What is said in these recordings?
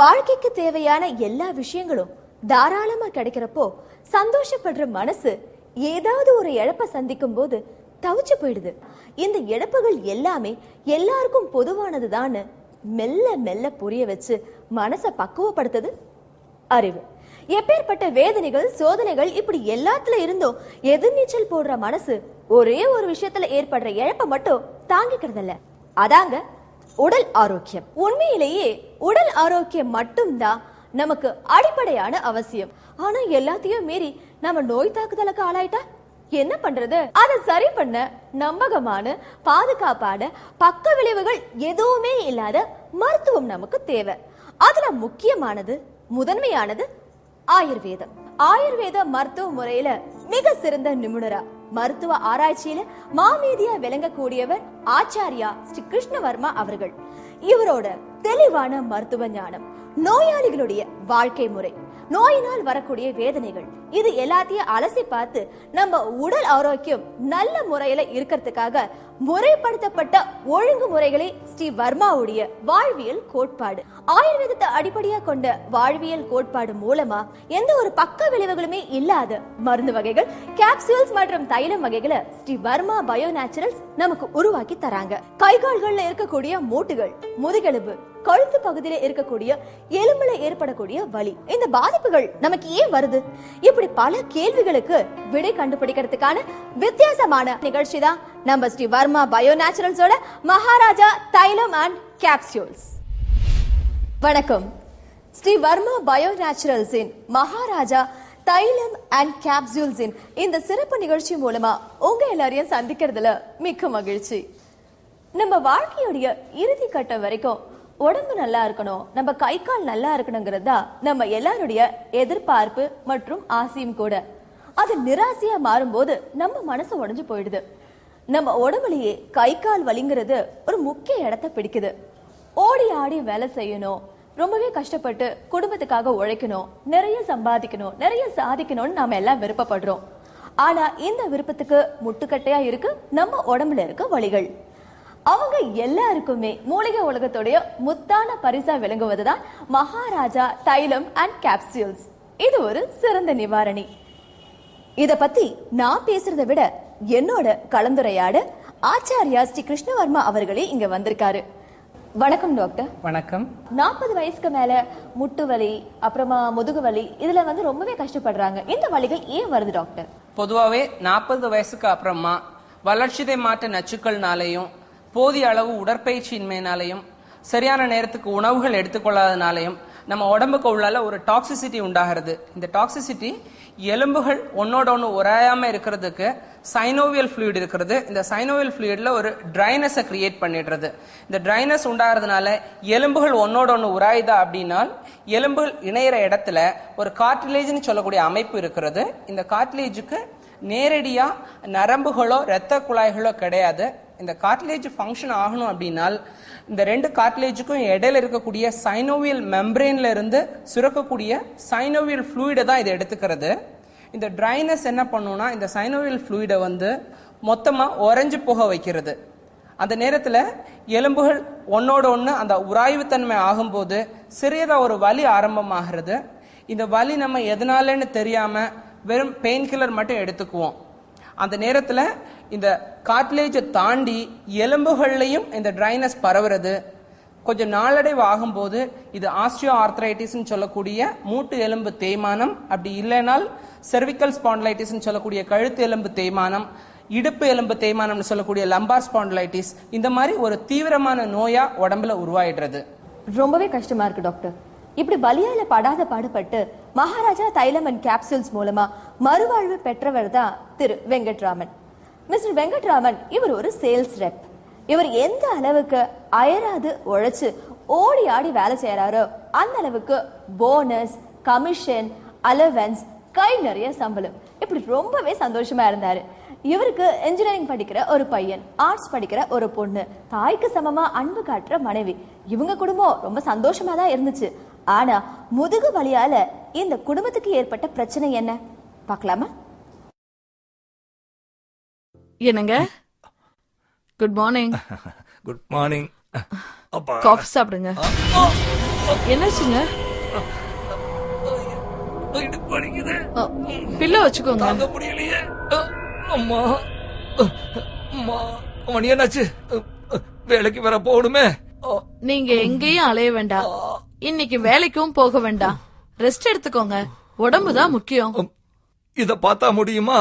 வாழ்க்கைக்கு தேவையான எல்லா விஷயங்களும் தாராளமா கிடைக்கிறப்போ சந்தோஷப்படுற மனசு ஏதாவது ஒரு இழப்ப சந்திக்கும் போது தவிச்சு போயிடுது. இந்த இழப்புகள் எல்லாமே எல்லாருக்கும் பொதுவானதுதான் மெல்ல மெல்ல புரிய வச்சு மனசை பக்குவப்படுத்துது அறிவு. எப்பேற்பட்ட வேதனைகள் சோதனைகள் இப்படி எல்லாத்துல இருந்தும் எதிர்நீச்சல் போடுற மனசு ஒரே ஒரு விஷயத்துல ஏற்படுற இழப்ப மட்டும் தாங்கிக்கிறதில்ல. அதாங்க உடல் ஆரோக்கியம். உண்மையிலேயே உடல் ஆரோக்கியம் மட்டும்தான் நமக்கு அடிப்படையான அவசியம். ஆனா எல்லாத்தையும் மீறி நம்ம நோய் தாக்குதலுக்கு ஆளாயிட்டா என்ன பண்றது? அதை சரி பண்ண நம்பகமான பாதுகாப்பான பக்க விளைவுகள் எதுவுமே இல்லாத மருத்துவம் நமக்கு தேவை. அதுல முக்கியமானது முதன்மையானது ஆயுர்வேதம். ஆயுர்வேத மருத்துவ முறையில மிக சிறந்த நிபுணரா மருத்துவ ஆராய்ச்சியில மாமேதியா விளங்கக்கூடியவர் ஆச்சாரியா ஸ்ரீ கிருஷ்ணவர்மா அவர்கள். இவரோட தெளிவான மருத்துவ ஞானம், நோயாளிகளுடைய வாழ்க்கை முறை, நோயினால் வரக்கூடிய வேதனைகள், இது எல்லாத்தையும் அலசி பார்த்து நம்ம உடல் ஆரோக்கியம் நல்ல முறையில இருக்கிறதுக்காக முறைப்படுத்தப்பட்ட ஒழுங்குமுறைகளை ஸ்ரீ வர்மாவுடைய வாழ்வியல் கோட்பாடு. ஆயுர்வேதத்தை அடிப்படையா கொண்ட வாழ்வியல் கோட்பாடு மூலமா எந்த ஒரு பக்க விளைவுகளுமே இல்லாத மருந்து வகைகள், கேப்சூல்ஸ் மற்றும் தைலம் வகைகளை ஸ்ரீ வர்மா பயோ நேச்சுரல்ஸ் நமக்கு உருவாக்கி தராங்க. கைகால்கள்ல இருக்கக்கூடிய மூட்டுகள், முதுகெலும்பு, கழுத்து பகுதியில இருக்கக்கூடிய எலும்புல ஏற்படக்கூடிய வலி, இந்த பாதிப்புகள் நமக்கு ஏன் வருது? இப்படி பல கேள்விகளுக்கு விடை கண்டுபிடிக்கிறதுக்கான வித்தியாசமான நிகழ்ச்சி தான் நம்ம ஸ்ரீ வர்மா பயோ நேச்சுரல்ஸோட மகாராஜா தைலம் அண்ட் கேப்சூல்ஸ். வணக்கம். ஸ்ரீ வர்மா பயோ நேச்சுரல்ஸின் மகாராஜா தைலம் அண்ட் கேப்சூல்ஸின் இந்த சிறப்பு நிகழ்ச்சி மூலமா உங்க எல்லாரையும் சந்திக்கிறதுல மிக்க மகிழ்ச்சி. நம்ம வாழ்க்கையுடைய இறுதி கட்டம் வரைக்கும் உடம்பு நல்லா இருக்கணும், நம்ம கை கால் நல்லா இருக்கணுங்கிறது தான் நம்ம எல்லாருடைய எதிர்பார்ப்பு மற்றும் ஆசையும் கூட. அது நிராசையா மாறும்போது நம்ம மனசு உடைஞ்சு போயிடுது. நம்ம உடம்புலயே கை கால் வலிங்கிறது ஒரு முக்கிய இடத்தை பிடிக்குது. ஓடி ஆடி வேலை செய்யணும், ரொம்பவே கஷ்டப்பட்டு குடும்பத்துக்காக உழைக்கணும், நிறைய சம்பாதிக்கணும், நிறைய சாதிக்கணும்னு நாம எல்லாம் விருப்பப்படுறோம். ஆனா இந்த விருப்பத்துக்கு முட்டுக்கட்டையா இருக்கு நம்ம உடம்புல இருக்க வலிகள். அவங்க எல்லாருக்குமே மூலிகை உலகத்துடைய முத்தான பரிசா விளங்குவதுதான் மகாராஜா தைலம் அண்ட் கேப்சூல்ஸ். இது ஒரு சிறந்த நிவாரணி. இத பத்தி நான் பேசுறதை விட என்னோட கலந்துரையாட ஆச்சாரியா ஸ்ரீ கிருஷ்ணவர்மா அவர்களே இங்க வந்திருக்காரு. வணக்கம் டாக்டர். வணக்கம். 40 வயசுக்கு மேல முட்டு வலி, அப்புறமா முதுகு வலி, இதுல ரொம்பவே கஷ்டப்படுறாங்க. இந்த வலிகள் ஏன் வருது டாக்டர்? பொதுவாவே 40 வயசுக்கு அப்புறமா வளர்ச்சிதை மாற்ற நச்சுக்கள்னாலையும் போதிய அளவு உடற்பயிற்சியின்மையினாலையும் சரியான நேரத்துக்கு உணவுகள் எடுத்துக்கொள்ளாதனாலையும் நம்ம உடம்புக்கு உள்ளால ஒரு டாக்ஸிசிட்டி உண்டாகிறது. இந்த டாக்ஸிசிட்டி எலும்புகள் ஒன்னோட ஒன்று உராயாம இருக்கிறதுக்கு சைனோவியல் ஃப்ளூயிட் இருக்கிறது. இந்த சைனோவியல் ஃப்ளூயிட்ல ஒரு ட்ரைனஸை கிரியேட் பண்ணிடுறது. இந்த ட்ரைனஸ் உண்டாகிறதுனால எலும்புகள் ஒன்னோட ஒன்று உராயுதா அப்படின்னா எலும்புகள் இணையிற இடத்துல ஒரு கார்டிலேஜ்னு சொல்லக்கூடிய அமைப்பு இருக்கிறது. இந்த கார்டிலேஜுக்கு நேரடியா நரம்புகளோ இரத்த குழாய்களோ கிடையாது. இந்த கார்டிலேஜ் ஃபங்க்ஷன் ஆகணும் அப்படின்னா இந்த ரெண்டு கார்டிலேஜுக்கும் இடையில இருக்கக்கூடிய சைனோவியல் மெம்பரேன்ல இருந்து சுரக்கக்கூடிய சைனோவியல் ஃப்ளூயிடை தான் இது எடுத்துக்கிறது. இந்த ட்ரைனஸ் என்ன பண்ணும்னா இந்த சைனோவியல் ஃப்ளூயிடை மொத்தமா உறைஞ்சு போக வைக்கிறது. அந்த நேரத்துல எலும்புகள் ஒன்னோட ஒன்று அந்த உராய்வுத்தன்மை ஆகும்போது சிறியதா ஒரு வலி ஆரம்பமாகிறது. இந்த வலி நம்ம எதனாலன்னு தெரியாம வெறும் பெயின் கில்லர் மட்டும் எடுத்துக்குவோம். அந்த நேரத்துல இந்த கார்டிலேஜை தாண்டி எலும்புகள்லையும் இந்த ட்ரைனஸ் பரவுறது. கொஞ்சம் நாளடைவு ஆகும்போது இது ஆஸ்டியோ ஆர்த்ரைட்டிஸ் சொல்லக்கூடிய மூட்டு எலும்பு தேய்மானம், அப்படி இல்லைனால் செர்விக்கல் ஸ்பாண்டிலைட்டிஸ் சொல்லக்கூடிய கழுத்து எலும்பு தேய்மானம், இடுப்பு எலும்பு தேய்மானம் சொல்லக்கூடிய லம்பார் ஸ்பாண்டிலைட்டிஸ், இந்த மாதிரி ஒரு தீவிரமான நோயா உடம்புல உருவாயிடுறது. ரொம்பவே கஷ்டமா இருக்கு டாக்டர். இப்படி வலியால படாத பாடுபட்டு மகாராஜா தைலம் அண்ட் கேப்சூல்ஸ் மூலமா மறுவாழ்வு பெற்றவர் தான் திரு வெங்கட்ராமன். மிஸ்டர் வெங்கட்ராமன் இவர் ஒரு சேல்ஸ் ரெப். இவர் எந்த அளவுக்கு அயராது உழைச்சு ஓடி ஆடி வேலை செய்யறாரோ அந்த அளவுக்கு போனஸ், கமிஷன், அலவன்ஸ், கை நிறைய சம்பளம், இப்படி ரொம்பவே சந்தோஷமா இருந்தாரு. இவருக்கு இன்ஜினியரிங் படிக்கிற ஒரு பையன், ஆர்ட்ஸ் படிக்கிற ஒரு பொண்ணு, தாய்க்கு சமமா அன்பு காட்டுற மனைவி. இவங்க குடும்பம் ரொம்ப சந்தோஷமா தான் இருந்துச்சு. ஆனா முதுகு வலியால இந்த குடும்பத்துக்கு ஏற்பட்ட பிரச்சனை என்ன பார்க்கலாமா? என்னங்க? Good morning. Good morning. Coffee சாப்பிடுங்க. என்னாச்சுங்க? பில்ல வச்சுக்கோங்க. தாங்க முடியலையே. அம்மா அம்மா மணி என்னாச்சு? வேலைக்கு வேற போகணுமே. நீங்க எங்கேயும் அலைய வேண்டாம். இன்னைக்கு வேலைக்கும் போக வேண்டாம். ரெஸ்ட் எடுத்துக்கோங்க. உடம்புதான் முக்கியம். இத பார்த்தா முடியுமா?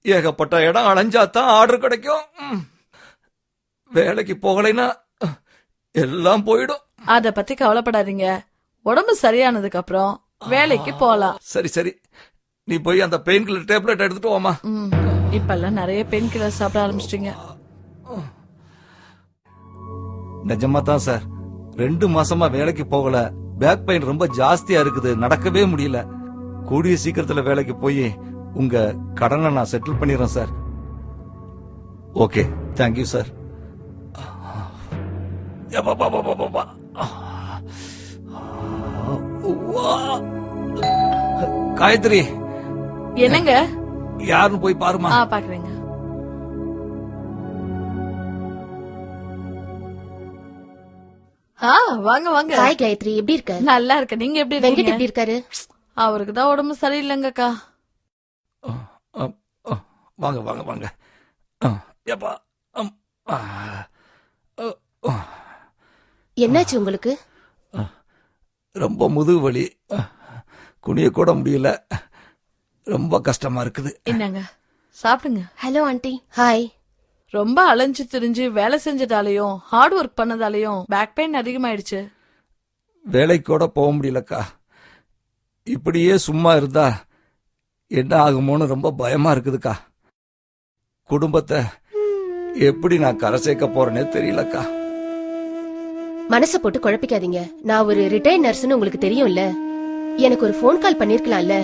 ஏகப்பட்ட இடம் அலைஞ்சாதான் ஆர்டர் கிடைக்கும். வேலைக்கு போகலைன்னா எல்லாம் போயிடும். அத பத்தி கவலைப்படாதீங்க. உடம்பு சரியானதுக்கு அப்புறம் வேலைக்கு போலாம். சரி சரி, நீ போய் அந்த பெயின் கில்லர் டேப்லெட் எடுத்துட்டு வாமா. இப்பெல்லாம் நிறைய பெயின் கில்லர் சாப்பிட ஆரம்பிச்சிட்டீங்க. நிஜமா தான் சார், 2 மாசமா வேலைக்கு போகல. பேக் பெயின் ரொம்ப ஜாஸ்தியா இருக்குது, நடக்கவே முடியல. கூடிய சீக்கிரத்துல வேலைக்கு போய் உங்க கடனை நான் செட்டில் பண்ணிடுறேன் sir. Okay, thank you sir. Gayathri, என்னங்க? யாருன்னு போய் பாருமா. பாக்குறீங்க. வாங்க வாங்க. ஹாய் காயத்ரி, எப்படி இருக்க? நல்லா இருக்க. நீங்க எப்படி வெங்கட் இருக்கீங்க? எப்படி இருக்காரு? அவருக்கு தான் உடம்பு சரியில்லைங்கக்கா. வாங்க வாங்க வாங்க. என்னாச்சு உங்களுக்கு? ரொம்ப முதுகு வலி, குனிய கூட முடியல, ரொம்ப கஷ்டமா இருக்குது. என்னங்க சாப்பிடுங்க. Hello aunty. ஹாய். ரொம்ப அலைஞ்சு திரிஞ்சு வேலை செஞ்சதாலையும் ஹார்ட் ஒர்க் பண்ணதாலையும் பேக் பெயின் அதிகமாயிடுச்சு. வேலைக்கு கூட போக முடியலக்கா. இப்படியே சும்மா இருந்தா என்ன ஆகுமோன்னு ரொம்ப பயமா இருக்குதுக்கா. குடும்பத்தை எப்படி நான் கரை சேர்க்க போறேனே தெரியலக்கா. மனச போட்டு குழப்பிக்காதீங்க. நான் ஒரு ரிட்டையர்ட் நர்ஸ்னு உங்களுக்கு தெரியும்ல. எனக்கு ஒரு ஃபோன் கால் பண்ணிருக்கலாம்ல.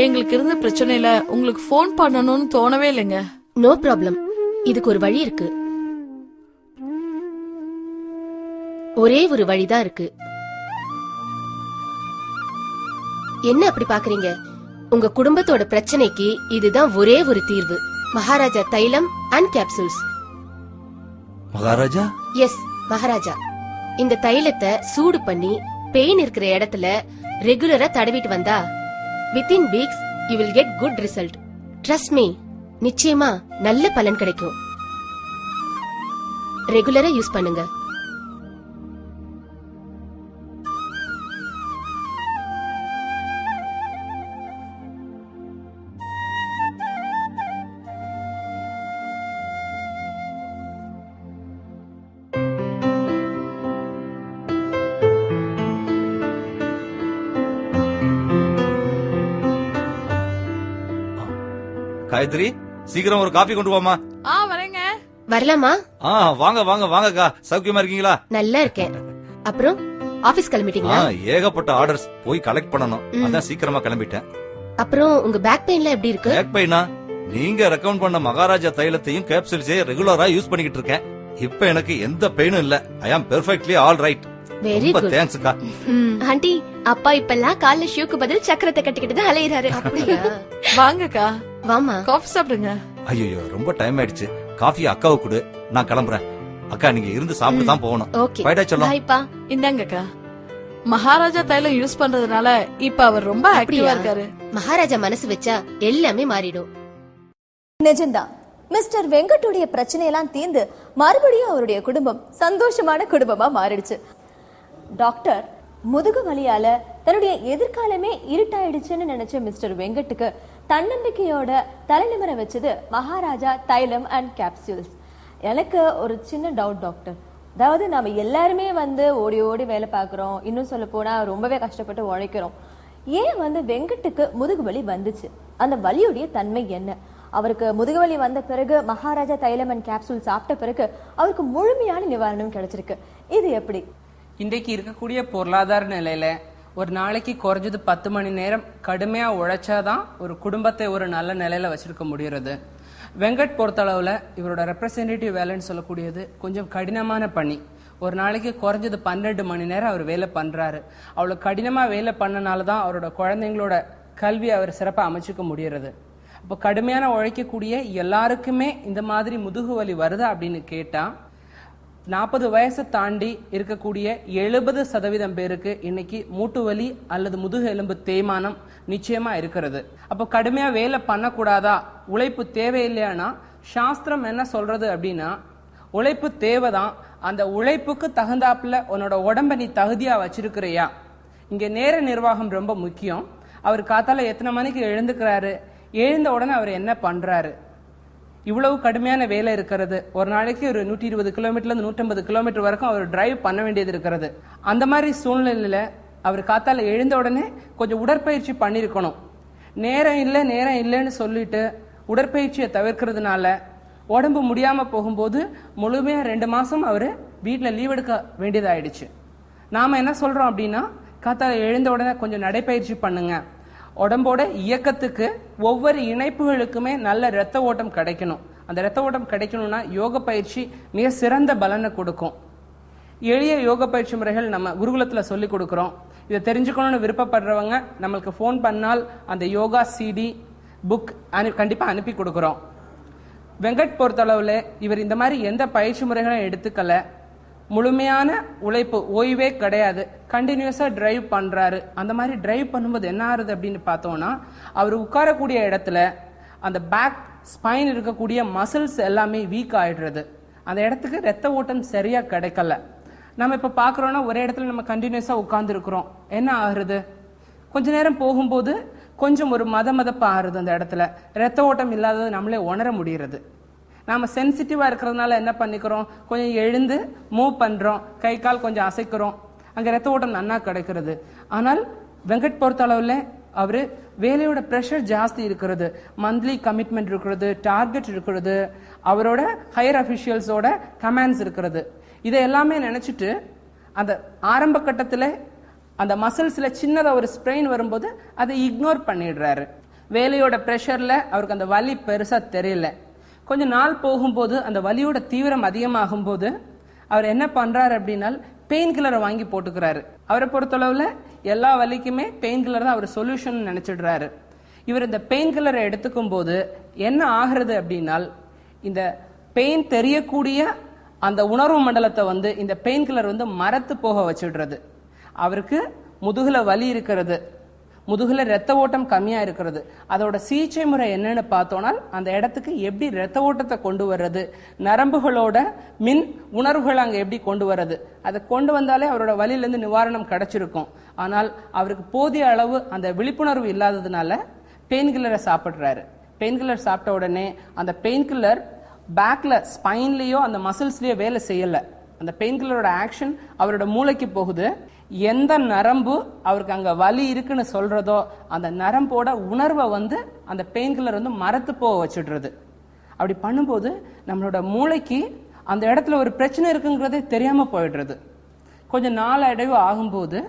எங்களுக்கு இருந்த பிரச்சனையில உங்களுக்கு ஃபோன் பண்ணணும்னு தோணவே இல்லைங்க. No problem. இதுக்கு ஒரு வழி இருக்கு. ஒரே ஒரு வழிதான் இருக்கு. என்ன அப்படி பாக்குறீங்க? உங்க குடும்பத்தோட பிரச்சனைக்கு இதுதான் ஒரே ஒரு தீர்வு. மகாராஜா தைலம் and capsules. Maharaja? Yes, Maharaja. இந்த தைலத்தை சூடு பண்ணி பெயின் இருக்கிற இடத்துல ரெகுலரா தடவிட்டு வந்தா within weeks you will get good result. Trust me, நிச்சயமா நல்ல பலன் கிடைக்கும். ரெகுலரா யூஸ் பண்ணுங்க. காயத்ரி, சீக்கிரம் ஒரு காபி கொண்டு வாமா. வரேங்க. வரலாமா? வாங்க வாங்க வாங்கக்கா. சௌக்கியமா இருக்கீங்களா? நல்லா இருக்கேன். அப்புறம் ஆபீஸ் கிளம்பிட்டீங்களா? ஏகப்பட்ட ஆர்டர்ஸ் போய் கலெக்ட் பண்ணணும், அதான் சீக்கிரமா கிளம்பிட்டேன். அப்புறம் உங்க பேக் பெயின்ல எப்படி இருக்கு? பேக் பெயினா? நீங்க ரெக்கமெண்ட் பண்ண மகாராஜா தைலத்தையும் கேப்சூல்ஸையும் ரெகுலரா யூஸ் பண்ணிக்கிட்டு இருக்கேன். இப்ப எனக்கு எந்த பெயினும் இல்ல. I am perfectly all right. Very good. தேங்க்ஸ்க்கா. ஆண்டி, அப்பா இப்பெல்லாம் கால்ல ஷூக்கு பதில் சக்கரத்தை கட்டிக்கிட்டு தான் அலையிறாரு. அப்படியா? வாங்கக்கா, வாமா. காஃபி சாப்பிடுங்க. ஐயோ, ரொம்ப டைம் ஆயிடுச்சு. காஃபி அக்காவை கொடு, நான் கிளம்புறேன். அக்கா, நீங்க இருந்து சாப்பிட்டு தான் போகணும். ஓகே, பைடா சொல்லும். பாய்ப்பா. இந்தாங்கக்கா. மகாராஜா தைலம் யூஸ் பண்றதுனால இப்ப அவர் ரொம்ப ஆக்டிவா இருக்காரு. மகாராஜா மனசு வச்சா எல்லாமே மாறிடும். நிஜம்தான். மிஸ்டர் வெங்கட்டுடைய பிரச்சனையெல்லாம் தீர்ந்து மறுபடியும் அவருடைய குடும்பம் சந்தோஷமான குடும்பமா மாறிடுச்சு. டாக்டர் முதுகு வலியால தன்னுடைய எதிர்காலமே இருட்டாயிடுச்சுன்னு நினைச்ச மிஸ்டர் வெங்கட்டுக்கு தன்னம்பிக்கையோட தலைநிமிர வச்சது மகாராஜா தைலம் அண்ட் கேப்சூல்ஸ். எனக்கு ஒரு சின்ன டவுட் டாக்டர். அதாவது நாம எல்லாருமே ஓடி ஓடி வேலை பார்க்கிறோம், இன்னும் சொல்ல போனா ரொம்பவே கஷ்டப்பட்டு உழைக்கிறோம். ஏன் வெங்கட்டுக்கு முதுகு வலி வந்துச்சு? அந்த வலியுடைய தன்மை என்ன? அவருக்கு முதுகு வலி வந்த பிறகு மகாராஜா தைலம் அண்ட் கேப்சூல் சாப்பிட்ட பிறகு அவருக்கு முழுமையான நிவாரணம் கிடைச்சிருக்கு. இது எப்படி? இன்றைக்கு இருக்கக்கூடிய பொருளாதார நிலையில ஒரு நாளைக்கு குறைஞ்சது 10 மணி நேரம் கடுமையா உழைச்சாதான் ஒரு குடும்பத்தை ஒரு நல்ல நிலையில வச்சிருக்க முடியறது. வெங்கட் பொறுத்தளவுல இவரோட ரெப்ரசன்டேட்டிவ் வேலைன்னு சொல்லக்கூடியது கொஞ்சம் கடினமான பணி. ஒரு நாளைக்கு குறைஞ்சது 12 மணி நேரம் அவர் வேலை பண்றாரு. அவ்வளவு கடினமா வேலை பண்ணனாலதான் அவரோட குழந்தைங்களோட கல்வி அவர் சிறப்பா அமைச்சுக்க முடியறது. அப்போ கடுமையான உழைக்கக்கூடிய எல்லாருக்குமே இந்த மாதிரி முதுகு வலி வருதா அப்படின்னு கேட்டா 40 வயசு தாண்டி இருக்கக்கூடிய 70% பேருக்கு இன்னைக்கு மூட்டு வலி அல்லது முதுகு எலும்பு தேய்மானம் நிச்சயமா இருக்கிறது. அப்போ கடுமையா வேலை பண்ணக்கூடாதா, உழைப்பு தேவையில்லையானா சாஸ்திரம் என்ன சொல்றது அப்படின்னா, உழைப்பு தேவைதான். அந்த உழைப்புக்கு தகுந்தாப்புல உன்னோட உடம்ப நீ தகுதியா வச்சிருக்கிறியா? இங்க நேர நிர்வாகம் ரொம்ப முக்கியம். அவர் காத்தால எத்தனை மணிக்கு எழுந்துக்கிறாரு, எழுந்த உடனே அவர் என்ன பண்றாரு, இவ்வளவு கடுமையான வேலை இருக்கிறது. ஒரு நாளைக்கு ஒரு 120 கிலோமீட்டர்ல இருந்து 150 கிலோமீட்டர் வரைக்கும் அவர் டிரைவ் பண்ண வேண்டியது இருக்கிறது. அந்த மாதிரி சூழ்நிலையில அவர் காத்தால எழுந்த உடனே கொஞ்சம் உடற்பயிற்சி பண்ணிருக்கணும். நேரம் இல்லைன்னு சொல்லிட்டு உடற்பயிற்சியை தவிர்க்கிறதுனால உடம்பு முடியாம போகும்போது முழுமையா 2 மாசம் அவரு வீட்டுல லீவ் எடுக்க வேண்டியதாயிடுச்சு. நாம என்ன சொல்றோம் அப்படின்னா, காத்தால எழுந்த உடனே கொஞ்சம் நடைப்பயிற்சி பண்ணுங்க. உடம்போட இயக்கத்துக்கு ஒவ்வொரு இணைப்புகளுக்குமே நல்ல இரத்த ஓட்டம் கிடைக்கணும். அந்த இரத்த ஓட்டம் கிடைக்கணும்னா யோக பயிற்சி மிக சிறந்த பலனை கொடுக்கும். எளிய யோக பயிற்சி முறைகள் நம்ம குருகுலத்துல சொல்லி கொடுக்கிறோம். இதை தெரிஞ்சுக்கணும்னு விருப்பப்படுறவங்க நம்மளுக்கு ஃபோன் பண்ணால் அந்த யோகா CD புக் கண்டிப்பா அனுப்பி கொடுக்கிறோம். வெங்கட் பொறுத்தளவுல இவர் இந்த மாதிரி எந்த பயிற்சி முறைகளும் எடுத்துக்கல. முழுமையான உழைப்பு, ஓய்வே கிடையாது. கண்டினியூஸா டிரைவ் பண்றாரு. அந்த மாதிரி டிரைவ் பண்ணும்போது என்ன ஆகுது அப்படின்னு பார்த்தோம்னா, அவர் உட்காரக்கூடிய இடத்துல அந்த பேக் ஸ்பைன் இருக்கக்கூடிய மசில்ஸ் எல்லாமே வீக் ஆயிடுறது. அந்த இடத்துக்கு ரத்த ஓட்டம் சரியா கிடைக்கல. நம்ம இப்ப பாக்குறோம்னா ஒரே இடத்துல நம்ம கண்டினியூஸா உட்கார்ந்து இருக்கிறோம். என்ன ஆகுறது, கொஞ்ச நேரம் போகும்போது கொஞ்சம் ஒரு மதமதப்பா ஆறுது. அந்த இடத்துல ரத்த ஓட்டம் இல்லாதது நம்மளே உணர முடியறது. நாம சென்சிட்டிவா இருக்கிறதுனால என்ன பண்ணிக்கிறோம், கொஞ்சம் எழுந்து மூவ் பண்றோம், கை கால் கொஞ்சம் அசைக்கிறோம், அங்க ரத்த ஓட்டம் நன்னா கிடைக்கிறது. ஆனால் வெங்கட் பொறுத்த அளவுல அவரு வேலையோட பிரஷர் ஜாஸ்தி இருக்கிறது, மந்த்லி கமிட்மெண்ட் இருக்கிறது, டார்கெட் இருக்கிறது, அவரோட ஹையர் அபிஷியல்ஸோட கமாண்ட்ஸ் இருக்கிறது. இதை எல்லாமே நினைச்சிட்டு அந்த ஆரம்ப கட்டத்துல அந்த மசில்ஸ்ல சின்னதா ஒரு ஸ்ப்ரெயின் வரும்போது அதை இக்னோர் பண்ணிடுறாரு. வேலையோட பிரஷர்ல அவருக்கு அந்த வலி பெருசா தெரியல. கொஞ்ச நாள் போகும்போது அந்த வலியோட தீவிரம் அதிகமாகும் போது அவர் என்ன பண்றாரு அப்படின்னா பெயின் கில்லரை வாங்கி போட்டுக்கிறாரு. அவரை பொறுத்தளவுல எல்லா வலிக்குமே பெயின் கில்லர் தான் அவர் சொல்யூஷன் நினைச்சிடுறாரு. இவர் இந்த பெயின் கில்லரை எடுத்துக்கும் போது என்ன ஆகிறது அப்படின்னா, இந்த பெயின் தெரியக்கூடிய அந்த உணர்வு மண்டலத்தை இந்த பெயின் கில்லர் மரத்து போக வச்சிடுறது. அவருக்கு முதுகுல வலி இருக்கிறது, முதுகுல ரத்த ஓட்டம் கம்மியா இருக்கிறது. அதோட சிகிச்சை முறை என்னன்னு பார்த்தோம்னால், அந்த இடத்துக்கு எப்படி ரத்த ஓட்டத்தை கொண்டு வர்றது, நரம்புகளோட மின் உணர்வுகள் அங்க எப்படி கொண்டு வர்றது, அதை கொண்டு வந்தாலே அவரோட வலியிலிருந்து நிவாரணம் கிடைச்சிருக்கும். ஆனால் அவருக்கு போதிய அளவு அந்த விழிப்புணர்வு இல்லாததுனால பெயின் கில்லரை சாப்பிடுறாரு. பெயின் கில்லர் சாப்பிட்ட உடனே அந்த பெயின் கில்லர் பேக்ல ஸ்பைன்லயோ அந்த மசில்ஸ்லயோ வேலை செய்யல. அந்த பெயின் கில்லரோட ஆக்ஷன் அவரோட மூளைக்கு போகுது. எந்த நரம்பு அவருக்கு அங்க வலி இருக்குன்னு சொல்றதோ அந்த நரம்போட உணர்வை அந்த பெயின் கில்லர் மரத்து போக வச்சிடுறது. அப்படி பண்ணும்போது நம்மளோட மூளைக்கு அந்த இடத்துல ஒரு பிரச்சனை இருக்குங்கிறதே தெரியாம போயிடுறது. கொஞ்சம் நாளடைவு ஆகும்போது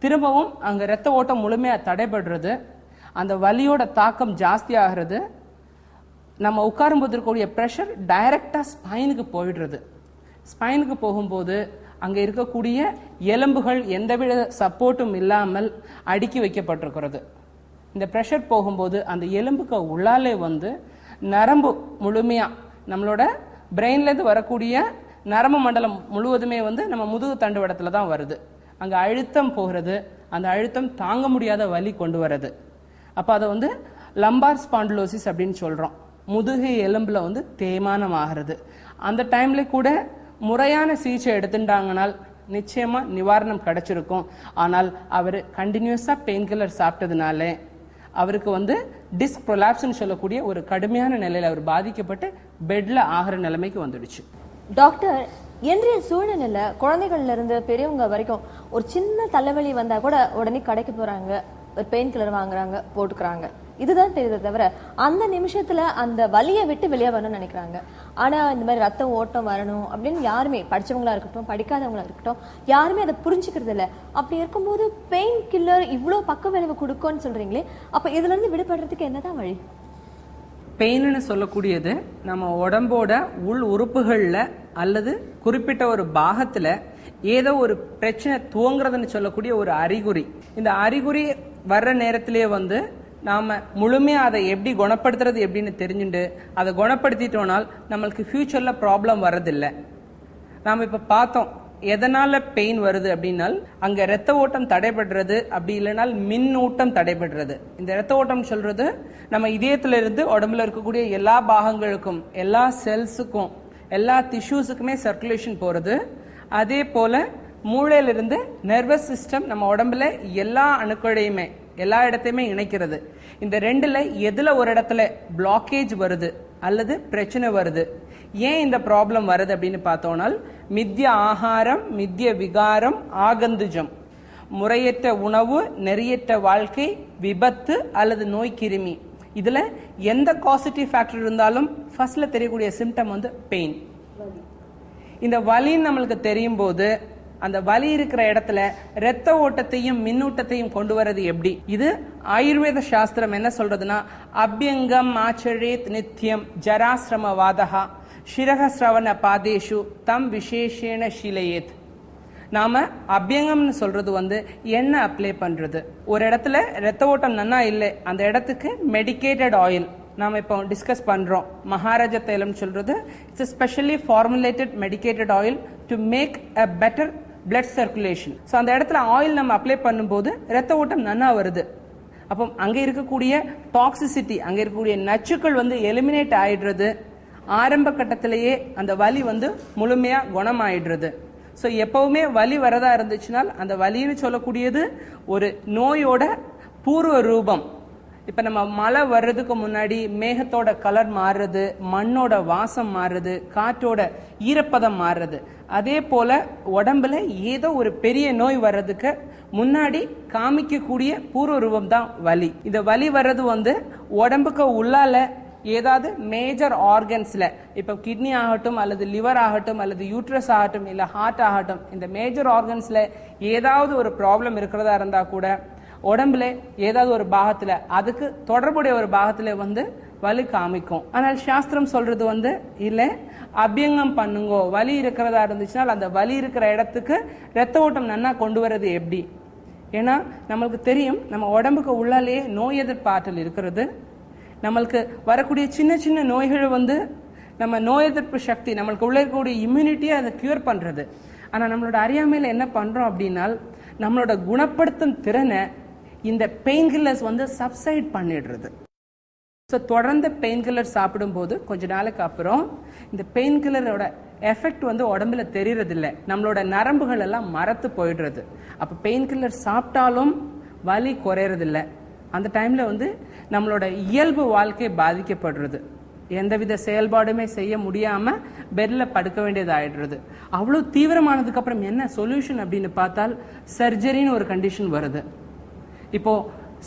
திரும்பவும் அங்க ரத்த ஓட்டம் முழுமையா தடைபடுறது. அந்த வலியோட தாக்கம் ஜாஸ்தி ஆகிறது. நம்ம உட்காரும் போது இருக்கக்கூடிய பிரஷர் டைரக்டா ஸ்பைனுக்கு போயிடுறது. ஸ்பைனுக்கு போகும்போது அங்க இருக்கக்கூடிய எலும்புகள் எந்தவித சப்போர்ட்டும் இல்லாமல் அடுக்கி வைக்கப்பட்டிருக்கிறது. இந்த பிரஷர் போகும்போது அந்த எலும்புக்கு உள்ளாலே நரம்பு முழுமையா நம்மளோட பிரெயின்ல இருந்து வரக்கூடிய நரம்பு மண்டலம் முழுவதுமே நம்ம முதுகு தண்டுவடத்துல தான் வருது. அங்க அழுத்தம் போகிறது. அந்த அழுத்தம் தாங்க முடியாத வலி கொண்டு வருது. அப்ப அதை லம்பார் ஸ்பாண்டிலோசிஸ் அப்படின்னு சொல்றோம். முதுகு எலும்புல தேய்மானம் ஆகிறது. அந்த டைம்ல கூட முறையான சிகிச்சை எடுத்துட்டாங்கனால் நிச்சயமா நிவாரணம் கிடைச்சிருக்கும். ஆனால் அவர் கண்டினியூஸா பெயின் கில்லர் சாப்பிட்டதுனால அவருக்கு டிஸ்க் ப்ரொலாப்ஸ்னு சொல்லக்கூடிய ஒரு கடுமையான நிலையில அவர் பாதிக்கப்பட்டு பெட்ல ஆகிற நிலைமைக்கு வந்துடுச்சு. டாக்டர், இன்றைய சூழ்நிலையில குழந்தைகள்ல இருந்து பெரியவங்க வரைக்கும் ஒரு சின்ன தலைவலி வந்தா கூட உடனே கடைக்கு போறாங்க, ஒரு பெயின் கில்லர் வாங்குறாங்க, போட்டுக்கிறாங்க. இதுதான் தெரியுதே தவிர அந்த நிமிஷத்துல அந்த வலியை விட்டு வெளியே வரணும்னு நினைக்கிறாங்க. ஆனா இந்த மாதிரி ரத்த ஓட்டம் வரணும் அப்படின்னு யாருமே, படிச்சவங்களா இருக்கட்டும் படிக்காதவங்களா இருக்கட்டும், யாருமே அதை புரிஞ்சுக்கிறது இல்லை. அப்படி இருக்கும்போது பெயின் கில்லர் இவ்வளவு பக்க விளைவு கொடுக்கும்னு சொல்றீங்களே, அப்ப இதுல இருந்து விடுபடுறதுக்கு என்னதான் வழி? பெயின்னு சொல்லக்கூடியது நம்ம உடம்போட உள் உறுப்புகள்ல அல்லது குறிப்பிட்ட ஒரு பாகத்துல ஏதோ ஒரு பிரச்சனை துவங்குறதுன்னு சொல்லக்கூடிய ஒரு அறிகுறி. இந்த அறிகுறி வர்ற நேரத்திலேயே நாம முழுமையா அதை எப்படி குணப்படுத்துறது எப்படின்னு தெரிஞ்சுட்டு அதை குணப்படுத்திட்டோம்னால் நம்மளுக்கு ஃபியூச்சர்ல ப்ராப்ளம் வர்றதில்லை. நாம இப்ப பார்த்தோம் எதனால பெயின் வருது அப்படின்னால் அங்க ரத்த ஓட்டம் தடைபடுறது, அப்படி இல்லைனால் மின்னூட்டம் தடைபடுறது. இந்த ரத்த ஓட்டம் சொல்றது நம்ம இதயத்துல இருந்து உடம்புல இருக்கக்கூடிய எல்லா பாகங்களுக்கும், எல்லா செல்ஸுக்கும், எல்லா டிஷ்யூஸுக்குமே சர்க்குலேஷன் போறது. அதே போல மூளையிலிருந்து நர்வஸ் சிஸ்டம் நம்ம உடம்புல எல்லா அணுக்களையுமே எல்லா இடத்தையுமே இணைக்கிறது. இந்த ரெண்டுல எதுல ஒரு இடத்துல பிளாக்கேஜ் வருது அல்லது பிரச்சனை வருது, ஏன் இந்த ப்ராப்ளம் வருது அப்படின்னு பார்த்தோம்னால் மித்ய ஆகாரம், மித்ய விகாரம், ஆகந்துஜம், முறையற்ற உணவு, நெறியற்ற வாழ்க்கை, விபத்து அல்லது நோய் கிருமி. இதுல எந்த காசிட்டிவ் ஃபேக்டர் இருந்தாலும் ஃபர்ஸ்ட்ல தெரியக்கூடிய சிம்டம் வந்து பெயின். இந்த வலின்னு நம்மளுக்கு தெரியும் போது அந்த வலி இருக்கிற இடத்துல ரத்த ஓட்டத்தையும் மின்னூட்டத்தையும் கொண்டு வரது எப்படி? இது ஆயுர்வேத சாஸ்திரம் என்ன சொல்றதுன்னா, அபியங்கம் ஆச்சரேத் நித்யம் ஜராசிரமவாதா சிரகஸ்ரவண பாதேஷு தம் விசேஷேன ஷிலையேத். நாம அபியங்கம்னு சொல்றது வந்து எண்ணெய் அப்ளை பண்றது. ஒரு இடத்துல ரத்த ஓட்டம் நன்னா இல்லை, அந்த இடத்துக்கு மெடிக்கேட்டட் ஆயில் நாம இப்போ டிஸ்கஸ் பண்றோம். மகாராஜா தைலம் சொல்றது it's specially formulated medicated oil to make a better blood circulation. So அந்த இடத்துல ஆயில் நம்ம அப்ளை பண்ணும்போது ரத்த ஓட்டம் நன்னா வருது. அப்போ அங்க இருக்கக்கூடிய டாக்ஸிசிட்டி, அங்க இருக்கக்கூடிய நச்சுக்கள் வந்து எலிமினேட் ஆயிடுறது. ஆரம்ப கட்டத்திலேயே அந்த வலி வந்து முழுமையா குணமாயிடுறது. ஸோ எப்பவுமே வலி வரதா இருந்துச்சுனால் அந்த வலின்னு சொல்லக்கூடியது ஒரு நோயோட பூர்வ ரூபம். இப்ப நம்ம மழை வர்றதுக்கு முன்னாடி மேகத்தோட கலர் மாறுறது, மண்ணோட வாசம் மாறுறது, காற்றோட ஈரப்பதம் மாறுறது. அதே போல உடம்புல ஏதோ ஒரு பெரிய நோய் வர்றதுக்கு முன்னாடி காமிக்கக்கூடிய பூர்வ ரூபம் தான் வலி. இந்த வலி வர்றது வந்து உடம்புக்கு உள்ளால ஏதாவது மேஜர் ஆர்கன்ஸ்ல, இப்ப கிட்னி ஆகட்டும் அல்லது லிவர் ஆகட்டும் அல்லது யூட்ரஸ் ஆகட்டும் இல்ல ஹார்ட் ஆகட்டும், இந்த மேஜர் ஆர்கன்ஸ்ல ஏதாவது ஒரு ப்ராப்ளம் இருக்கிறதா இருந்தா கூட உடம்புல ஏதாவது ஒரு பாகத்துல, அதுக்கு தொடர்புடைய ஒரு பாகத்துல வந்து வலி காமிக்கும். ஆனால் சாஸ்திரம் சொல்றது வந்து இல்ல, அபியங்கம் பண்ணுங்கோ, வலி இருக்கிறதா இருந்துச்சுன்னா அந்த வலி இருக்கிற இடத்துக்கு ரத்த ஓட்டம் நன்னா கொண்டு வரது எப்படி? ஏன்னா நம்மளுக்கு தெரியும் நம்ம உடம்புக்கு உள்ளாலேயே நோய் எதிர்ப்பாற்றல் இருக்கிறது. நம்மளுக்கு வரக்கூடிய சின்ன சின்ன நோய்கள் வந்து நம்ம நோய் எதிர்ப்பு சக்தி, நம்மளுக்கு உள்ள இருக்கக்கூடிய இம்யூனிட்டியை அதை கியூர் பண்றது. ஆனா நம்மளோட அறியாமையில என்ன பண்றோம் அப்படின்னா, நம்மளோட குணப்படுத்தும் திறனை இந்த பெயின் கில்லர்ஸ் வந்து சப்சைட் பண்ணிடுறது. ஸோ தொடர்ந்து பெயின் கில்லர் சாப்பிடும்போது கொஞ்ச நாளுக்கு அப்புறம் இந்த பெயின் கில்லரோட எஃபெக்ட் வந்து உடம்புல தெரியறதில்லை, நம்மளோட நரம்புகள் எல்லாம் மரத்து போயிடுறது. அப்போ பெயின் கில்லர் சாப்பிட்டாலும் வலி குறையறதில்லை. அந்த டைம்ல வந்து நம்மளோட இயல்பு வாழ்க்கை பாதிக்கப்படுறது. எந்தவித செயல்பாடுமே செய்ய முடியாம பெட்ல படுக்க வேண்டியது ஆயிடுறது. அவ்வளவு தீவிரமானதுக்கு அப்புறம் என்ன சொல்யூஷன் அப்படின்னு பார்த்தால் சர்ஜரின்னு ஒரு கண்டிஷன் வருது. இப்போ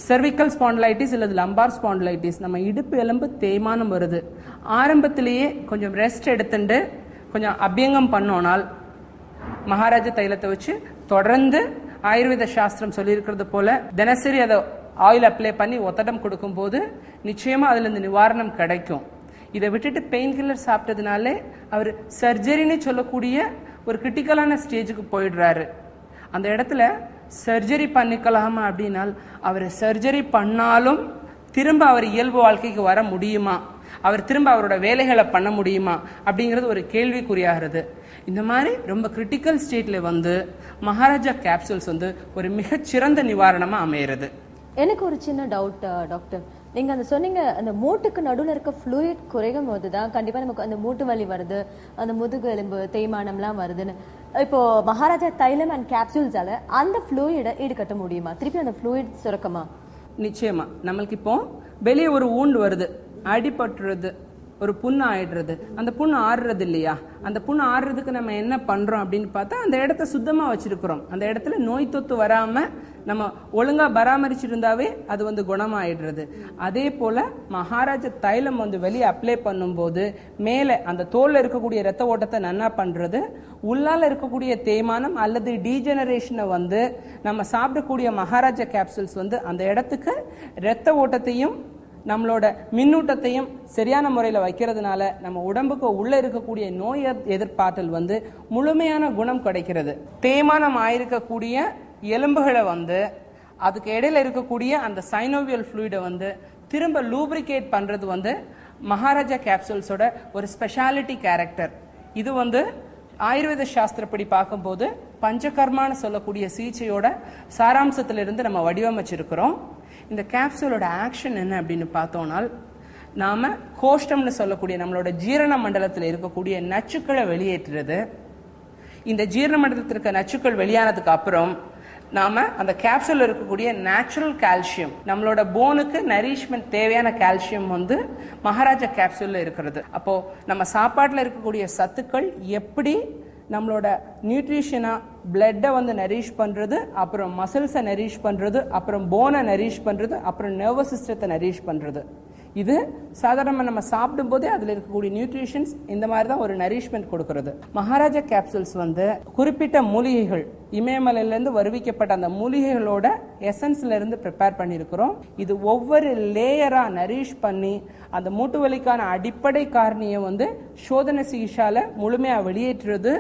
செர்விக்கல் ஸ்பாண்டிலைட்டிஸ் இல்லது லம்பார் ஸ்பாண்டிலைட்டிஸ், நம்ம இடுப்பு எலும்பு தேய்மானம் வருது. ஆரம்பத்திலேயே கொஞ்சம் ரெஸ்ட் எடுத்துட்டு கொஞ்சம் அபியங்கம் பண்ணோனால் மகாராஜா தைலத்தை வச்சு தொடர்ந்து ஆயுர்வேத சாஸ்திரம் சொல்லியிருக்கிறது போல தினசரி அதை ஆயில் அப்ளை பண்ணி ஒத்தடம் கொடுக்கும் போது நிச்சயமா அதுல இருந்து நிவாரணம் கிடைக்கும். இதை விட்டுட்டு பெயின் கில்லர் சாப்பிட்டதுனாலே அவர் சர்ஜரின்னு சொல்லக்கூடிய ஒரு கிரிட்டிக்கலான ஸ்டேஜுக்கு போயிடுறாரு. அந்த இடத்துல சர்ஜரி பண்ணிக்கலாமா அப்படின்னால் அவர் சர்ஜரி பண்ணாலும் திரும்ப அவர் இயல்பு வாழ்க்கைக்கு வர முடியுமா, அவர் திரும்ப அவரோட வேலைகளை பண்ண முடியுமா அப்படிங்கிறது ஒரு கேள்விக்குறியாகிறது. இந்த மாதிரி ரொம்ப கிரிட்டிக்கல் ஸ்டேட்ல வந்து மகாராஜா கேப்சூல்ஸ் வந்து ஒரு மிகச்சிறந்த நிவாரணமா அமையிறது. எனக்கு ஒரு சின்ன டவுட் டாக்டர், நீங்க அந்த சொன்னீங்க அந்த மூட்டுக்கு நடுவில் இருக்க ஃப்ளூயிட் குறையும் போதுதான் கண்டிப்பா நமக்கு அந்த மூட்டு வலி வருது, அந்த முதுகு எலும்பு தேய்மானம்லாம் வருதுன்னு. இப்போ மகாராஜா தைலம் அண்ட் கேப்சூல்ஸால அந்த ஃப்ளூயிடை ஈடுகட்ட முடியுமா? திருப்பி அந்த ஃப்ளூயிட் சுரக்கமா? நிச்சயமா. நம்மளுக்கு இப்போ வெளியே ஒரு ஊண்டு வருது, அடிபட்டுறது, ஒரு புண்ணு ஆயிடுறது, அந்த புண்ணு ஆடுறது இல்லையா? அந்த புண்ணு ஆடுறதுக்கு நம்ம என்ன பண்றோம் அப்படின்னு பார்த்தா அந்த இடத்த சுத்தமா வச்சிருக்கிறோம். அந்த இடத்துல நோய் தொத்து வராம நம்ம ஒழுங்கா பராமரிச்சிருந்தாவே அது வந்து குணமாயிடுறது. அதே போல மகாராஜா தைலம் வந்து வெளியே அப்ளை பண்ணும் போது மேல அந்த தோல்ல இருக்கக்கூடிய ரத்த ஓட்டத்தை நன்னா பண்றது, உள்ளால இருக்கக்கூடிய தேய்மானம் அல்லது டீஜெனரேஷனை வந்து நம்ம சாப்பிடக்கூடிய மகாராஜா கேப்சூல்ஸ் வந்து அந்த இடத்துக்கு ரத்த ஓட்டத்தையும் நம்மளோட மின்னூட்டத்தையும் சரியான முறையில் வைக்கிறதுனால நம்ம உடம்புக்கு உள்ள இருக்கக்கூடிய நோய் எதிர்ப்பாற்றல் வந்து முழுமையான குணம் கிடைக்கிறது. தேய்மானம் ஆயிருக்கக்கூடிய எலும்புகளை வந்து அதுக்கு இடையில இருக்கக்கூடிய அந்த சைனோவியல் ஃப்ளூயிடை வந்து திரும்ப லூப்ரிகேட் பண்றது வந்து மகாராஜா கேப்சூல்ஸோட ஒரு ஸ்பெஷாலிட்டி கேரக்டர். இது வந்து ஆயுர்வேத சாஸ்திரப்படி பார்க்கும்போது பஞ்சகர்மான்னு சொல்லக்கூடிய சிகிச்சையோட சாராம்சத்திலிருந்து நம்ம வடிவமைச்சிருக்கிறோம். இந்த கேப்சூலோட ஆக்ஷன் என்ன அப்படின்னு பார்த்தோம்னால், நாம கோஷ்டம்னு சொல்லக்கூடிய நம்மளோட ஜீரண மண்டலத்தில் இருக்கக்கூடிய நச்சுக்களை வெளியேற்றுறது. இந்த ஜீரண மண்டலத்தில் இருக்க நச்சுக்கள் வெளியானதுக்கு அப்புறம் நாம அந்த கேப்சூல் இருக்கக்கூடிய நேச்சுரல் கால்சியம், நம்மளோட போனுக்கு நரிஷ்மெண்ட் தேவையான கால்சியம் வந்து மகாராஜா கேப்சூல்ல இருக்கிறது. அப்போ நம்ம சாப்பாட்டில் இருக்கக்கூடிய சத்துக்கள் எப்படி நம்மளோட நியூட்ரிஷனா பிளட்டை வந்து நரிஷ் பண்றது, அப்புறம் மசில்ஸை நரிஷ் பண்றது, அப்புறம் போனை நரிஷ் பண்றது, அப்புறம் நர்வஸ் சிஸ்டத்தை நரிஷ் பண்றது. இது சாதாரணமாக நம்ம சாப்பிடும் போதே அதில் இருக்கக்கூடிய நியூட்ரிஷன்ஸ் இந்த மாதிரி தான் ஒரு நரிஷ்மெண்ட் கொடுக்கறது. மகாராஜா கேப்சூல்ஸ் வந்து குறிப்பிட்ட மூலிகைகள், இமயமலையிலேருந்து வருவிக்கப்பட்ட அந்த மூலிகைகளோட எசன்ஸ்ல இருந்து ப்ரிப்பேர் பண்ணியிருக்கிறோம். இது ஒவ்வொரு லேயரா நரிஷ் பண்ணி அந்த மூட்டு வலிக்கான அடிப்படை காரணியை வந்து சோதனை சிகிச்சையால முழுமையாக வெளியேற்றுறது.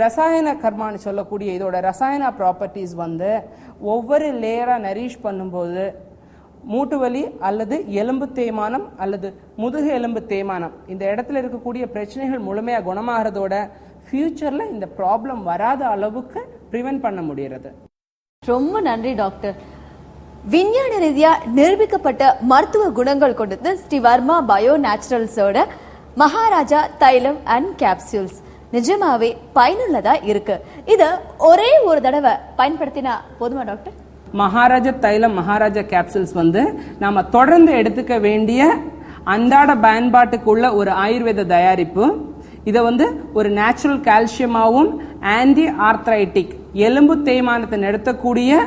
ரசாயன கர்மான்னு சொல்லக்கூடிய இதோட ரசாயன ப்ராப்பர்ட்டிஸ் வந்து ஒவ்வொரு லேயரா நரிஷ் பண்ணும்போது மூட்டு வலி அல்லது எலும்பு தேய்மானம் அல்லது முதுகு எலும்பு தேய்மானம் இந்த இடத்துல இருக்கக்கூடிய பிரச்சனைகள் முழுமையாக குணமாகறதோட ஃபியூச்சர்ல இந்த ப்ராப்ளம் வராத அளவுக்கு ப்ரிவென்ட் பண்ண முடியறது. ரொம்ப நன்றி டாக்டர். விஞ்ஞான ரீதியா நிரூபிக்கப்பட்ட மருத்துவ குணங்கள் கொண்டது ஸ்ரீ வர்மா பயோ நேச்சுரல்ஸோட மகாராஜா தைலம் அண்ட் கேப்சூல்ஸ் நிஜமாவே பயனுள்ளதா இருக்கு. இத ஒரே ஒரு தடவை பயன்படுத்தினா போதுமா டாக்டர்? மகாராஜா தைலம், மகாராஜா கேப்சூல்ஸ் வந்து நாம தொடர்ந்து எடுத்துக்க வேண்டிய அன்றாட பயன்பாட்டுக்குள்ள ஒரு ஆயுர்வேத தயாரிப்பு. இதை வந்து ஒரு நேச்சுரல் கால்சியமாவும் ஆன்டி ஆர்த்ரைட்டிக் எலும்பு தேய்மானத்தை நிறுத்தக்கூடிய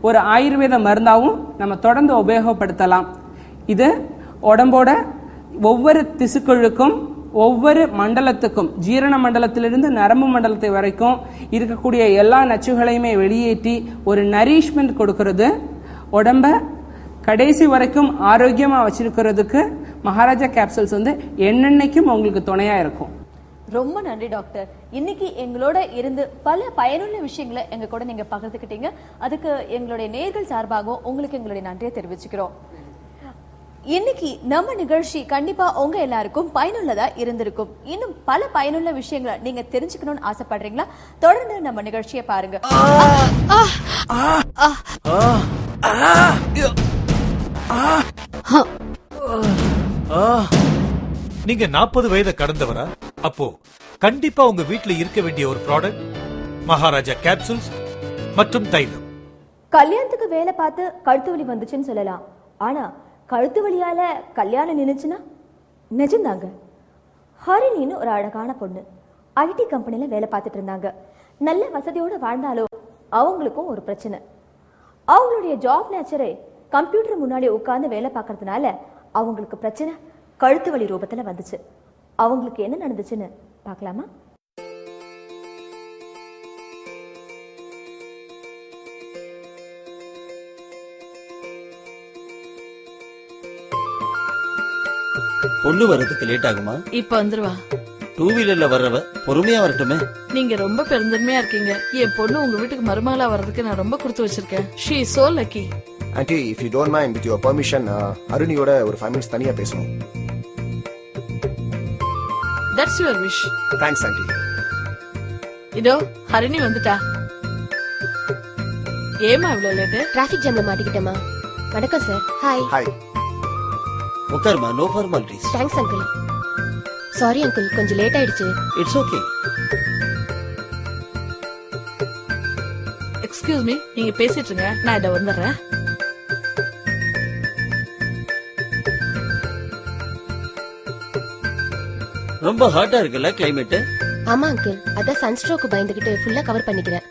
ஒரு ஆயுர்வேத மருந்தாவும் நம்ம தொடர்ந்து உபயோகப்படுத்தலாம். இது உடம்போட ஒவ்வொரு திசுக்களுக்கும் ஒவ்வொரு மண்டலத்துக்கும் ஜீரண மண்டலத்திலிருந்து நரம்பு மண்டலத்தை வரைக்கும் இருக்கக்கூடிய எல்லா நச்சுகளையுமே வெளியேற்றி ஒரு நரிஷ்மெண்ட் கொடுக்கறது. உடம்ப கடைசி வரைக்கும் ஆரோக்கியமா வச்சிருக்கிறதுக்கு மகாராஜா கேப்சூல்ஸ் வந்து என்னென்னைக்கும் உங்களுக்கு துணையா இருக்கும். ரொம்ப நன்றி டாக்டர். இன்னைக்கு எங்களோட இருந்து பல பயனுள்ள விஷயங்களை எங்க கூட நீங்க பகிர்ந்துக்கிட்டீங்க. அதுக்கு எங்களுடைய நேயர்கள் சார்பாகவும் உங்களுக்கு எங்களுடைய நன்றியை தெரிவிச்சுக்கிறோம். இன்னைக்கு நம்ம நிகழ்ச்சி கண்டிப்பா உங்க எல்லாருக்கும் பயனுள்ளதா இருந்திருக்கும். இன்னும் பல பயனுள்ள விஷயங்களை நீங்க தெரிஞ்சுக்கணும்னு ஆசைப்படுறீங்களா? தொடர்ந்து நம்ம நிகழ்ச்சியை பாருங்க. நீங்க 40 வயதை கடந்தவரா? அப்போ கண்டிப்பா உங்க வீட்டுல இருக்க வேண்டிய ஒரு ப்ராடக்ட் மகாராஜா கேப்சூல்ஸ் மற்றும் தைலம். கல்யாணத்துக்கு வேலை பார்த்து கழுத்து வலி வந்துச்சுன்னு சொல்லலாம். ஆனா கழுத்து வலியால கல்யாணம் நினைச்சுன்னா நிஜம்தாங்க. ஹரிணின்னு ஒரு அழகான பொண்ணு ஐடி கம்பெனில வேலை பார்த்துட்டு இருந்தாங்க. நல்ல வசதியோட வாழ்ந்தாலும் அவங்களுக்கும் ஒரு பிரச்சனை. அவங்களுடைய ஜாப் நேச்சரே கம்ப்யூட்டர் முன்னாடி உட்கார்ந்து வேலை பார்க்கறதுனால அவங்களுக்கு பிரச்சனை கழுத்து வலி ரூபத்துல வந்துச்சு. அவங்களுக்கு என்ன நடந்துச்சுன்னு பார்க்கலாமா? பொண்ணு வர்றதுக்கு லேட் ஆகுமா? இப்ப வந்துருவா. 2 வீலர்ல வர்றவ பொறுமையா வரட்டுமே. நீங்க ரொம்ப பெருந்தன்மையா இருக்கீங்க. என் பொண்ணு உங்க வீட்டுக்கு மருமகளா வர்றதுக்கு நான் ரொம்ப கொடுத்து வச்சிருக்கேன். She is so lucky. Aunty, if you don't mind, with your permission, அருணியோட ஒரு 5 minutes தனியா பேசணும். That's your wish. Thanks, Aunty. இதோ ஹரிணி வந்துட்டா. ஏமா இவ்வளவு லேட்டு? டிராபிக் ஜாம்ல மாட்டிக்கிட்டேமா. வணக்கம் சார். ஹாய். ஹாய். உட்காருமா, no formalities. Thanks uncle. Sorry uncle, கொஞ்சம் லேட் ஆயிடுச்சு. It's okay. எக்ஸ்கியூஸ் மீ, நீங்க பேசிட்டு இருங்க, நான் இத வந்துடுறேன். ரொம்ப ஹாட்டா இருக்குல்ல கிளைமேட்? ஆமா அங்கிள், அதான் சன்ஸ்ட்ரோக்கு பயந்துகிட்டு ஃபுல்லா கவர் பண்ணிக்கிறேன்.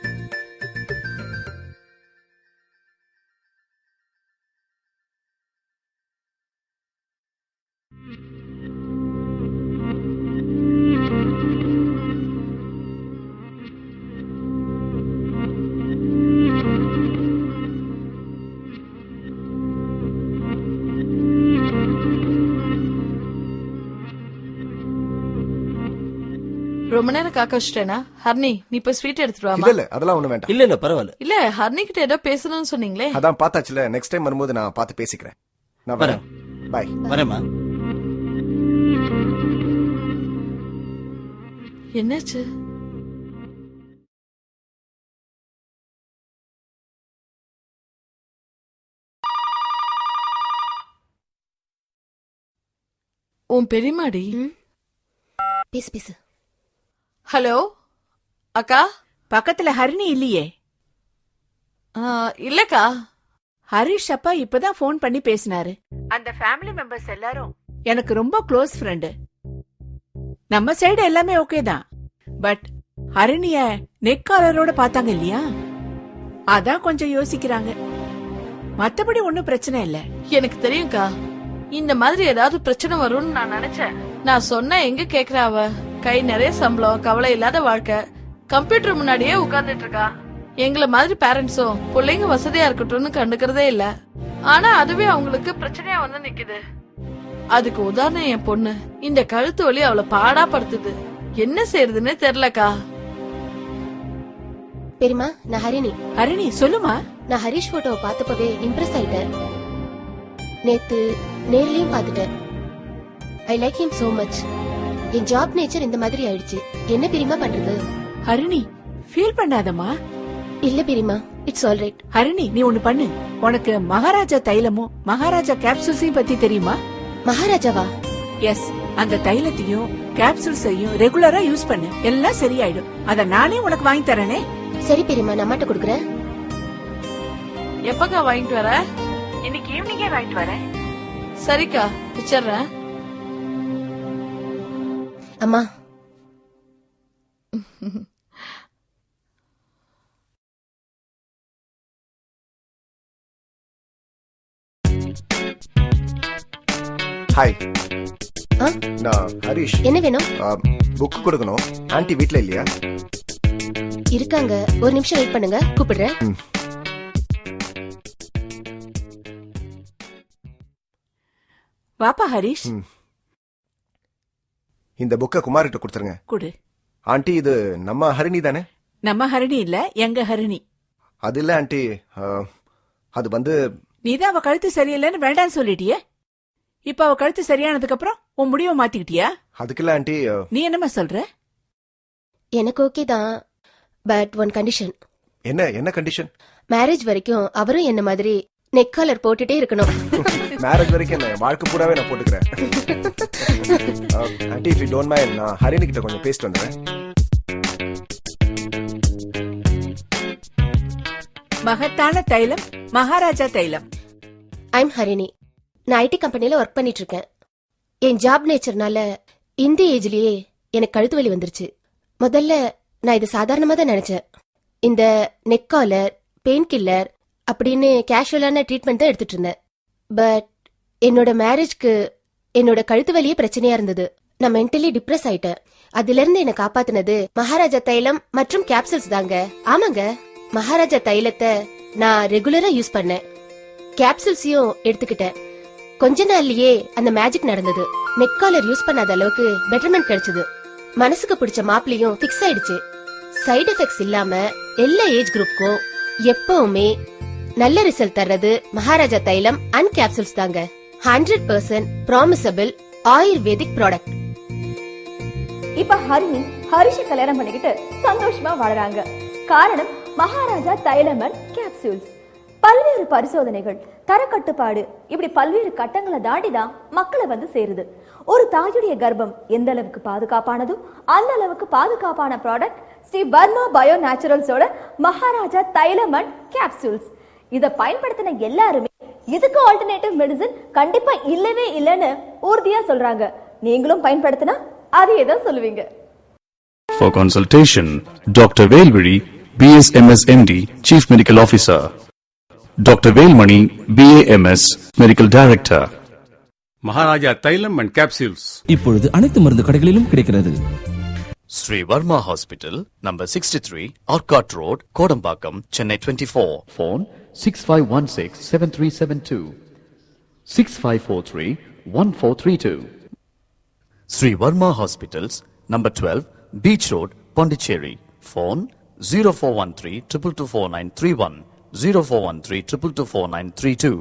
ரொம்ப நேரம் காக்க வச்சிட்டேனா? ஹர்னி, நீ போய் ஸ்வீட் எடுத்துட்டு வாமா. இல்ல அதெல்லாம் ஒண்ணு வேண்டாம். இல்ல பரவாயில்ல. இல்ல, ஹர்னி கிட்ட ஏதோ பேசணும்னு சொன்னீங்களே. அதான் பார்த்தாச்சுல, நெக்ஸ்ட் டைம் வரும்போது நான் பார்த்து பேசிக்கிறேன். நான் வரேன். பை. வரேம்மா. என்னாச்சு? உன் பெரியமாடி. பேசு பேசு. ஹலோ அக்கா. பக்கத்துல ஹரிணி இல்லையே? இல்லக்கா. ஹரிஷ் அப்பா இப்பதான் போன் பண்ணி பேசினாரு. அந்த ஃபேமிலி மெம்பர்ஸ் எல்லாரும் எனக்கு ரொம்ப க்ளோஸ் ஃப்ரெண்டு. நம்ம சைடு எல்லாமே ஓகே தான். பட் ஹரிணிய நெக்காலரோட பார்த்தாங்க இல்லையா, அதான் கொஞ்சம் யோசிக்கிறாங்க. மத்தபடி ஒன்னும் பிரச்சனை இல்ல. எனக்கு தெரியும்க்கா, இந்த மாதிரி ஏதாவது பிரச்சனை வரும்னு நான் நினைச்சேன். நான் சொன்ன எங்க கேக்குறா அவ? கை நிறைய சம்பளம், கவலை இல்லாத வாழ்க்கை, கம்ப்யூட்டர் முன்னாடியே உட்கார்ந்துட்டு இருக்கா. எங்களை மாதிரி பேரண்ட்ஸும் பிள்ளைங்க வசதியா இருக்கட்டும்னு கண்டுக்கிறதே இல்ல. ஆனா அதுவே அவங்களுக்கு பிரச்சனையா வந்து நிக்குது. அதுக்கு உதாரணம் என் பொண்ணு. இந்த கழுத்து வலி அவளை பாடா படுத்துது. என்ன செய்யறதுன்னு தெரியலக்கா. பெரியமா, நான் ஹரிணி. ஹரிணி சொல்லுமா. நான் ஹரிஷ் போட்டோவை பார்த்தப்பவே இம்ப்ரெஸ் ஆயிட்டேன். நேத்து நேர்லயும் பார்த்துட்டேன். I like him so much. N job nature இந்த மாதிரி ஆயிடுச்சு. என்ன பெரியமா பண்றது? ஹரிணி ஃபீல் பண்ணாதமா. இல்ல பெரியமா, இட்ஸ் ஆல் ரைட். ஹரிணி நீ ஒண்ணு பண்ணு. உனக்கு மகாராஜா தைலமும் மகாராஜா கேப்சூல்ஸையும் பத்தி தெரியுமா? மகாராஜாவா? எஸ், அந்த தைலத்தையும் கேப்சூல்ஸையும் ரெகுலரா யூஸ் பண்ணு, எல்லாம் சரியாயிடும். அத நானே உனக்கு வாங்கி தரேனே. சரி பெரியமா, நான் அம்மாட்ட கொடுக்குறேன். எப்பக்கா வாங்கிட்டு வர? இன்னைக்கு ஈவினிங்கே வாங்கிட்டு வரேன். சரிக்கா, வச்சிடுறேன். அம்மா. ஹாய், நான் ஹரிஷ். என்ன வேணும்? புக் கொடுக்கணும். ஆன்ட்டி வீட்ல இல்லையா? இருக்காங்க, ஒரு நிமிஷம் வெயிட் பண்ணுங்க, கூப்பிடுறேன். வாப்பா ஹரிஷ். இந்த புக்க குமார்கிட்ட கொடுத்துருங்க. குடு. ஆன்ட்டி, இது நம்ம ஹரிணி தானே? நம்ம ஹரிணி இல்ல, எங்க ஹரிணி. அது இல்ல ஆன்ட்டி, அது வந்து நீதான் அவ கழுத்து சரியில்லைன்னு வேண்டான்னு சொல்லிட்டியே. இப்ப அவ கழுத்து சரியானதுக்கு அப்புறம் உன் முடிவை மாத்திக்கிட்டியா? அதுக்குள்ள ஆன்ட்டி. நீ என்னமா சொல்ற? எனக்கு ஓகே தான், பட் ஒன் கண்டிஷன். என்ன கண்டிஷன்? மேரேஜ் வரைக்கும் அவரும் என்ன மாதிரி நெக் காலர் போட்டுட்டே இருக்கணும். மேரேஜ் வரைக்கும் என்ன, வாழ்க்கை பூராவே நான் போட்டுக்கிறேன். Anti, if you don't mind, நான் ஹரிணி கிட்ட கொஞ்சம் பேசிட்டு வந்துடுறேன். மகத்தான தைலம் மகாராஜா தைலம். ஐம் ஹரிணி. நான் ஐடி கம்பெனில ஒர்க் பண்ணிட்டு இருக்கேன். என் ஜாப் நேச்சர்னால இந்த ஏஜ்லயே எனக்கு கழுத்து வலி வந்துருச்சு. முதல்ல நான் இது சாதாரணமா தான் நினைச்சேன். இந்த நெக் காலர், பெயின் கில்லர் அப்படின்னு கேஷுவலான ட்ரீட்மெண்ட் தான் எடுத்துட்டு இருந்தேன். பட் என்னோட மேரேஜ்க்கு என்னோட கழுத்து வலியே பிரச்சனையா இருந்தது. நான் மென்டலி டிப்ரெஸ் ஆயிட்டேன். அதுல இருந்து என்ன காப்பாத்தினது மகாராஜா தைலம் மற்றும் கேப்சூல்ஸ் தாங்க. ஆமாங்க, மகாராஜா தைலத்தை நான் ரெகுலரா யூஸ் பண்ணேன். கேப்சூல்ஸையும் எடுத்துக்கிட்டேன். கொஞ்ச நாள்லயே அந்த மேஜிக் நடந்தது. நெக் காலர் யூஸ் பண்ணாத அளவுக்கு பெட்டர்மெண்ட் கிடைச்சது. மனசுக்கு பிடிச்ச மாப்பிளையும் பிக்ஸ் ஆயிடுச்சு. சைடு எஃபெக்ட்ஸ் இல்லாம எல்லா ஏஜ் குரூப்புக்கும் எப்பவுமே நல்ல ரிசல்ட் தர்றது மகாராஜா தைலம் அண்ட் கேப்சூல்ஸ் தாங்க. 100% ப்ராமிசபிள் ஆயுர்வேதிக் ப்ராடக்ட். இப்ப ஹரிணி ஹரிஷ கல்யாணம் பண்ணிக்கிட்டு சந்தோஷமா வாழறாங்க. காரணம் மகாராஜா தைலம் அண்ட் கேப்சூல்ஸ். பல்வேறு பரிசோதனைகள், தரக்கட்டுப்பாடு, இப்படி பல்வேறு கட்டங்களை தாண்டிதான் மக்களை வந்து சேருது. ஒரு தாயுடைய கர்ப்பம் எந்த அளவுக்கு பாதுகாப்பானதோ அந்த அளவுக்கு பாதுகாப்பான ப்ராடக்ட் ஸ்ரீ வர்மா பயோ நேச்சுரல்ஸோட மகாராஜா தைலம் அண்ட் கேப்சூல்ஸ். இதை பயன்படுத்தின எல்லாருமே இதுக்கு ஆல்டர்னேட்டிவ் மெடிசன் கண்டிப்பா இல்லவே இல்லைன்னு உறுதியா சொல்றாங்க. நீங்களும் பயன்படுத்தினா அதையே தான் சொல்லுவீங்க. For consultation, Dr. Velviri, BSMS MD, Chief Medical Officer. Dr. Velmani, BAMS, Medical Director. Maharaja தைலம் அண்ட் கேப்சூல்ஸ் இப்பொழுது அனைத்து மருந்து கடைகளிலும் கிடைக்கிறது. Sri Varma Hospital, number 63, Orcott Road, Kodambakam, Chennai 24. Phone 6516-7372, 6543-1432. Sri Varma Hospitals, number 12, Beach Road, Pondicherry. Phone 0413-2224931, 0413-2224932.